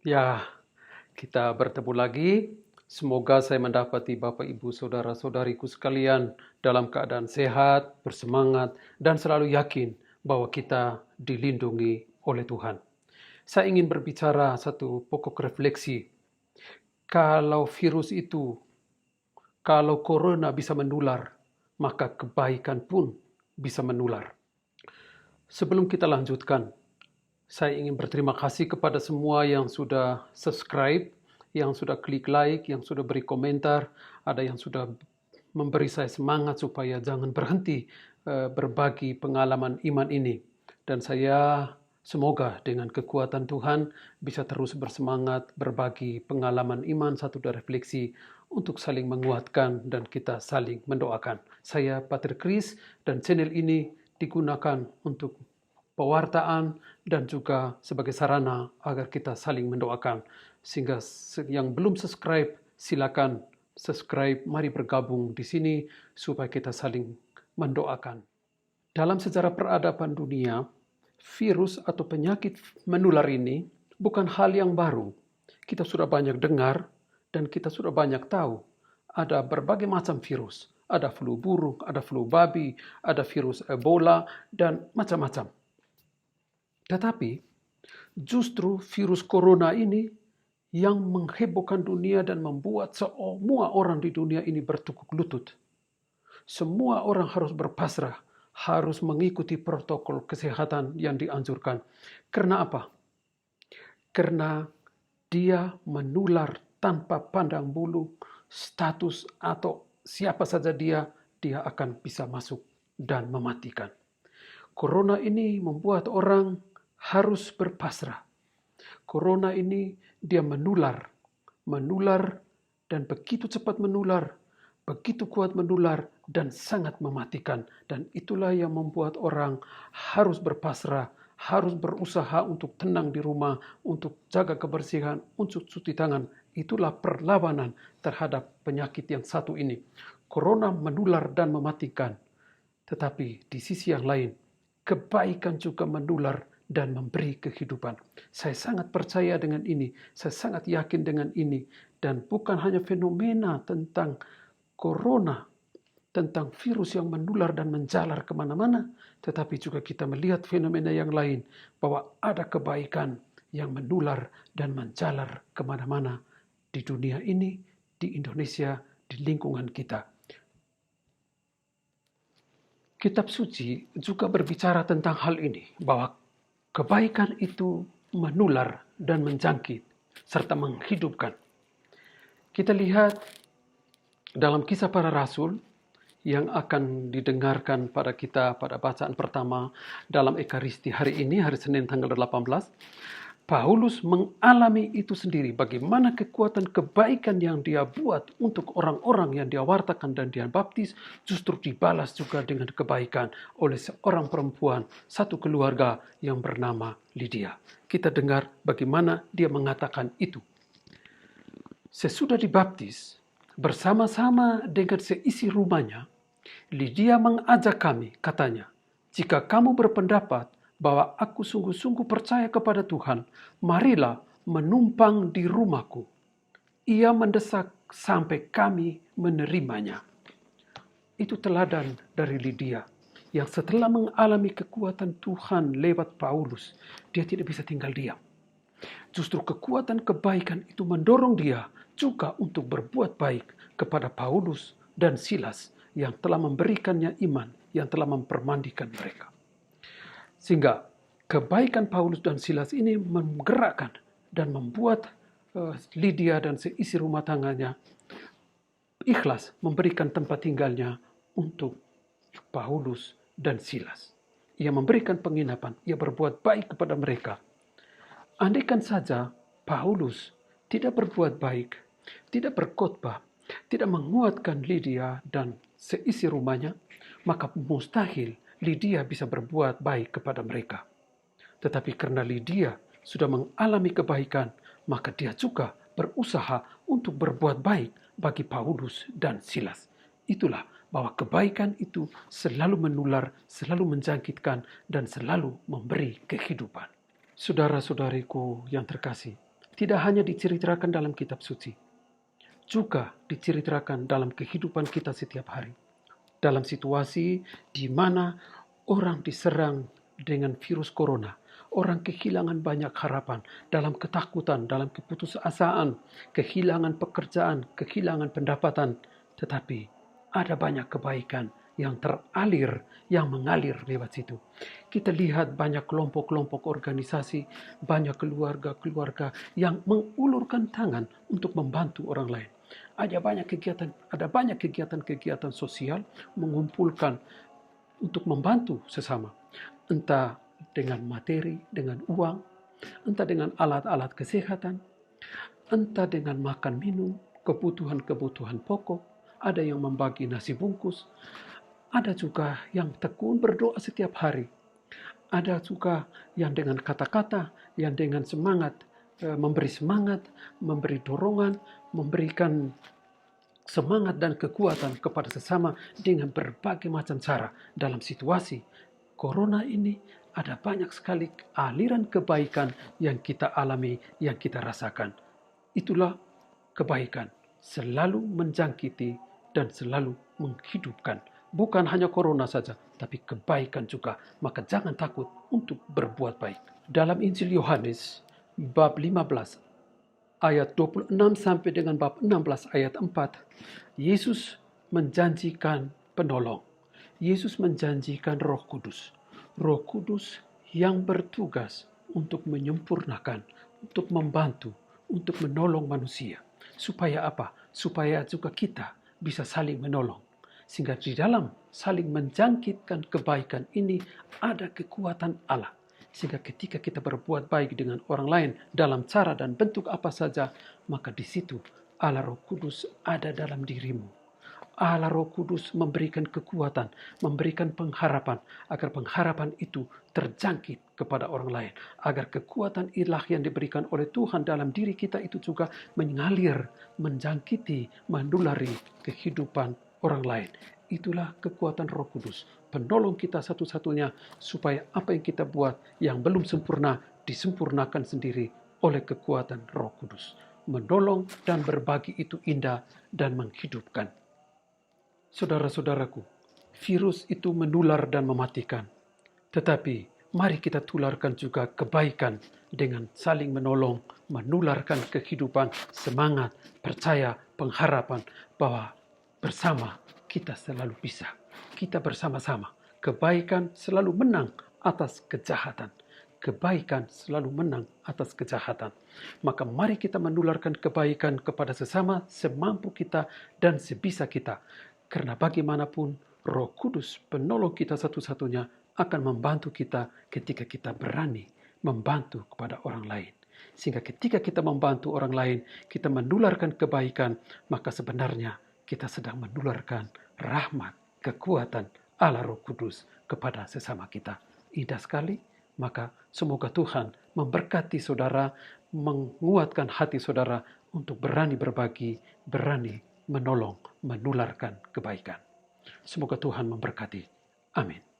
Ya, kita bertemu lagi. Semoga saya mendapati Bapak, Ibu, Saudara-saudariku sekalian dalam keadaan sehat, bersemangat, dan selalu yakin bahwa kita dilindungi oleh Tuhan. Saya ingin berbicara satu pokok refleksi. Kalau virus itu, kalau corona bisa menular, maka kebaikan pun bisa menular. Sebelum kita lanjutkan, saya ingin berterima kasih kepada semua yang sudah subscribe, yang sudah klik like, yang sudah beri komentar, ada yang sudah memberi saya semangat supaya jangan berhenti berbagi pengalaman iman ini. Dan saya semoga dengan kekuatan Tuhan bisa terus bersemangat berbagi pengalaman iman satu refleksi untuk saling menguatkan dan kita saling mendoakan. Saya Pater Chris dan channel ini digunakan untuk pewartaan dan juga sebagai sarana agar kita saling mendoakan. Sehingga yang belum subscribe, silakan subscribe, mari bergabung di sini supaya kita saling mendoakan. Dalam sejarah peradaban dunia, virus atau penyakit menular ini bukan hal yang baru. Kita sudah banyak dengar dan kita sudah banyak tahu. Ada berbagai macam virus. Ada flu burung, ada flu babi, ada virus Ebola, dan macam-macam. Tetapi justru virus corona ini yang menghebohkan dunia dan membuat semua orang di dunia ini bertukuk lutut. Semua orang harus berpasrah, harus mengikuti protokol kesehatan yang dianjurkan. Karena apa? Karena dia menular tanpa pandang bulu, status atau siapa saja dia akan bisa masuk dan mematikan. Corona ini membuat orang harus berpasrah. Corona ini dia menular dan begitu cepat menular, begitu kuat menular dan sangat mematikan. Dan itulah yang membuat orang harus berpasrah, harus berusaha untuk tenang di rumah, untuk jaga kebersihan, untuk cuci tangan. Itulah perlawanan terhadap penyakit yang satu ini. Corona menular dan mematikan. Tetapi di sisi yang lain, kebaikan juga menular dan memberi kehidupan. Saya sangat percaya dengan ini, saya sangat yakin dengan ini. Dan bukan hanya fenomena tentang corona, tentang virus yang menular dan menjalar kemana-mana, tetapi juga kita melihat fenomena yang lain, bahwa ada kebaikan yang menular dan menjalar kemana-mana di dunia ini, di Indonesia, di lingkungan kita. Kitab suci juga berbicara tentang hal ini, bahwa kebaikan itu menular dan menjangkit, serta menghidupkan. Kita lihat dalam Kisah Para Rasul yang akan didengarkan pada kita pada bacaan pertama dalam Ekaristi hari ini, hari Senin tanggal 18, Paulus mengalami itu sendiri, bagaimana kekuatan kebaikan yang dia buat untuk orang-orang yang dia wartakan dan dia baptis justru dibalas juga dengan kebaikan oleh seorang perempuan, satu keluarga yang bernama Lydia. Kita dengar bagaimana dia mengatakan itu. Sesudah dibaptis, bersama-sama dengan seisi rumahnya, Lydia mengajak kami, katanya, jika kamu berpendapat bahwa aku sungguh-sungguh percaya kepada Tuhan, marilah menumpang di rumahku. Ia mendesak sampai kami menerimanya. Itu teladan dari Lydia, yang setelah mengalami kekuatan Tuhan lewat Paulus, dia tidak bisa tinggal diam. Justru kekuatan kebaikan itu mendorong dia juga untuk berbuat baik kepada Paulus dan Silas yang telah memberikannya iman, yang telah mempermandikan mereka. Sehingga kebaikan Paulus dan Silas ini menggerakkan dan membuat Lydia dan seisi rumah tangganya ikhlas memberikan tempat tinggalnya untuk Paulus dan Silas. Ia memberikan penginapan, ia berbuat baik kepada mereka. Andaikan saja Paulus tidak berbuat baik, tidak berkhotbah, tidak menguatkan Lydia dan seisi rumahnya, maka mustahil Lydia bisa berbuat baik kepada mereka. Tetapi karena Lydia sudah mengalami kebaikan, maka dia juga berusaha untuk berbuat baik bagi Paulus dan Silas. Itulah bahwa kebaikan itu selalu menular, selalu menjangkitkan, dan selalu memberi kehidupan. Saudara-saudariku yang terkasih, tidak hanya diceritakan dalam kitab suci, juga diceritakan dalam kehidupan kita setiap hari. Dalam situasi di mana orang diserang dengan virus corona, orang kehilangan banyak harapan, dalam ketakutan, dalam keputusasaan, kehilangan pekerjaan, kehilangan pendapatan. Tetapi ada banyak kebaikan yang mengalir lewat situ. Kita lihat banyak kelompok-kelompok organisasi, banyak keluarga-keluarga yang mengulurkan tangan untuk membantu orang lain. Ada banyak kegiatan sosial mengumpulkan untuk membantu sesama. Entah dengan materi, dengan uang, entah dengan alat-alat kesehatan, entah dengan makan minum, kebutuhan-kebutuhan pokok. Ada yang membagi nasi bungkus, ada juga yang tekun berdoa setiap hari. Ada juga yang dengan kata-kata, yang dengan semangat, memberi semangat, memberi dorongan, memberikan semangat dan kekuatan kepada sesama dengan berbagai macam cara. Dalam situasi corona ini ada banyak sekali aliran kebaikan yang kita alami, yang kita rasakan. Itulah kebaikan, selalu menjangkiti dan selalu menghidupkan. Bukan hanya corona saja, tapi kebaikan juga. Maka jangan takut untuk berbuat baik. Dalam Injil Yohanes, bab 15, ayat 26 sampai dengan bab 16 ayat 4, Yesus menjanjikan penolong. Yesus menjanjikan Roh Kudus. Roh Kudus yang bertugas untuk menyempurnakan, untuk membantu, untuk menolong manusia. Supaya apa? Supaya juga kita bisa saling menolong. Sehingga di dalam saling menjangkitkan kebaikan ini ada kekuatan Allah. Sehingga ketika kita berbuat baik dengan orang lain dalam cara dan bentuk apa saja, maka di situ Allah Roh Kudus ada dalam dirimu. Allah Roh Kudus memberikan kekuatan, memberikan pengharapan, agar pengharapan itu terjangkit kepada orang lain. Agar kekuatan ilahi yang diberikan oleh Tuhan dalam diri kita itu juga mengalir, menjangkiti, menulari kehidupan orang lain. Itulah kekuatan Roh Kudus, penolong kita satu-satunya, supaya apa yang kita buat yang belum sempurna disempurnakan sendiri oleh kekuatan Roh Kudus. Menolong dan berbagi itu indah dan menghidupkan. Saudara-saudaraku, virus itu menular dan mematikan. Tetapi mari kita tularkan juga kebaikan dengan saling menolong, menularkan kehidupan, semangat, percaya, pengharapan bahwa bersama kita selalu bisa. Kita bersama-sama. Kebaikan selalu menang atas kejahatan. Kebaikan selalu menang atas kejahatan. Maka mari kita menularkan kebaikan kepada sesama semampu kita dan sebisa kita. Karena bagaimanapun Roh Kudus penolong kita satu-satunya akan membantu kita ketika kita berani membantu kepada orang lain. Sehingga ketika kita membantu orang lain, kita menularkan kebaikan, maka sebenarnya kita sedang menularkan rahmat, kekuatan Allah Roh Kudus kepada sesama kita. Indah sekali. Maka semoga Tuhan memberkati saudara, menguatkan hati saudara untuk berani berbagi, berani menolong, menularkan kebaikan. Semoga Tuhan memberkati. Amin.